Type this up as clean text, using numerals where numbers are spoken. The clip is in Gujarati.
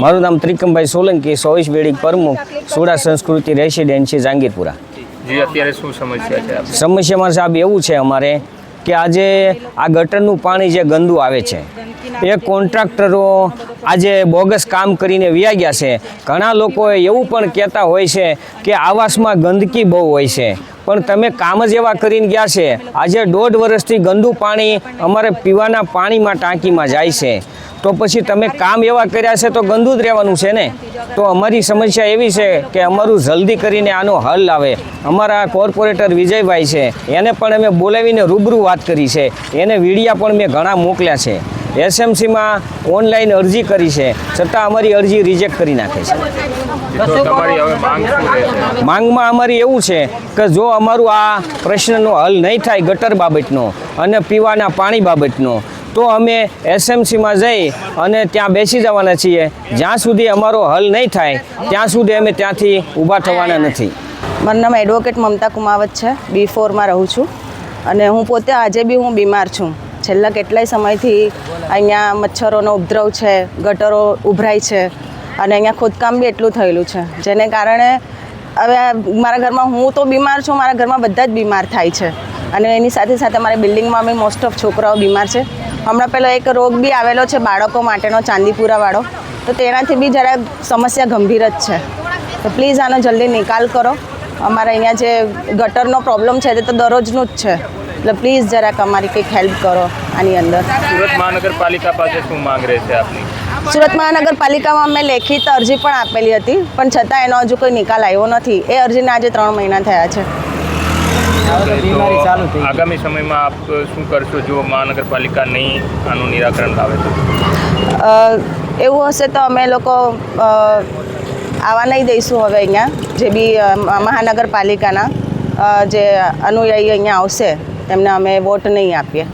મારું નામ ત્રિકમભાઈ સોલંકી, 24 વેડિંગ પ્રમુખ, સુડા સંસ્કૃતિ રેસિડેન્સી જાંગીરપુરા। જી, અત્યારે શું સમસ્યા છે? સમસ્યામાં સાહેબ એવું છે અમારે કે આજે આ ગટરનું પાણી જે ગંદુ આવે છે એ કોન્ટ્રાક્ટરો આજે બોગસ કામ કરીને વ્યા ગયા છે। ઘણા લોકો એવું પણ કહેતા હોય છે કે આવાસમાં ગંદકી બહુ હોય છે, પણ તમે કામ જ એવા કરીને ગયા છે। આજે 1.5 વર્ષથી ગંદુ પાણી અમારે પીવાના પાણીમાં ટાંકીમાં જાય છે, તો પછી તમે કામ એવા કર્યા છે તો ગંદુ જ રહેવાનું છે ને। તો અમારી સમસ્યા એવી છે કે અમારું જલ્દી કરીને આનો હલ આવે। અમારા કોર્પોરેટર વિજયભાઈ છે, એને પણ અમે બોલાવીને રૂબરૂ વાત કરી છે, એને વિડીયા પણ મેં ઘણા મોકલ્યા છે। એસએમસીમાં ઓનલાઈન અરજી કરી છે, છતાં અમારી અરજી રિજેક્ટ કરી નાખે છે। માંગમાં અમારી એવું છે કે જો અમારું આ પ્રશ્નનો હલ નહીં થાય ગટર બાબતનો અને પીવાના પાણી બાબતનો, તો અમે એસએમસીમાં જઈ અને ત્યાં બેસી જવાના છીએ। જ્યાં સુધી અમારો હલ નહીં થાય ત્યાં સુધી અમે ત્યાંથી ઊભા થવાના નથી। મારું નામ એડવોકેટ મમતા કુમાવત છે, B4માં રહું છું અને હું પોતે આજે બી હું બીમાર છું। છેલ્લા કેટલાય સમયથી અહીંયા મચ્છરોનો ઉપદ્રવ છે, ગટરો ઉભરાય છે અને અહીંયા ખોદકામ બી એટલું થયેલું છે, જેને કારણે હવે મારા ઘરમાં હું તો બીમાર છું, મારા ઘરમાં બધા જ બીમાર થાય છે અને એની સાથે સાથે મારી બિલ્ડિંગમાં બી મોસ્ટ ઓફ છોકરાઓ બીમાર છે। હમણાં પહેલો એક રોગ બી આવેલો છે બાળકો માટેનો, ચાંદીપુરાવાળો, તો તેનાથી બી જરા સમસ્યા ગંભીર જ છે। તો પ્લીઝ આનો જલ્દી નિકાલ કરો। અમારા અહીંયા જે ગટરનો પ્રોબ્લેમ છે તે તો દરરોજનું જ છે, એટલે પ્લીઝ જરાક અમારી કંઈક હેલ્પ કરો આની અંદર। સુરત મહાનગરપાલિકા પાસે શું માંગ રહેશે આપની? સુરત મહાનગરપાલિકામાં અમે લેખિત અરજી પણ આપેલી હતી, પણ છતાં એનો હજુ કોઈ નિકાલ આવ્યો નથી। એ અરજીને આજે 3 મહિના થયા છે। આગામી સમયમાં આપ શું કરશો જો મહાનગરપાલિકા નહીં આનું નિરાકરણ લાવે તો? એવું હશે તો અમે લોકો આવા નહીં દઈશું હવે અહીંયા, જે બી મહાનગરપાલિકાના જે અનુયાયી અહીંયા આવશે તેમને અમે વોટ નહીં આપીએ।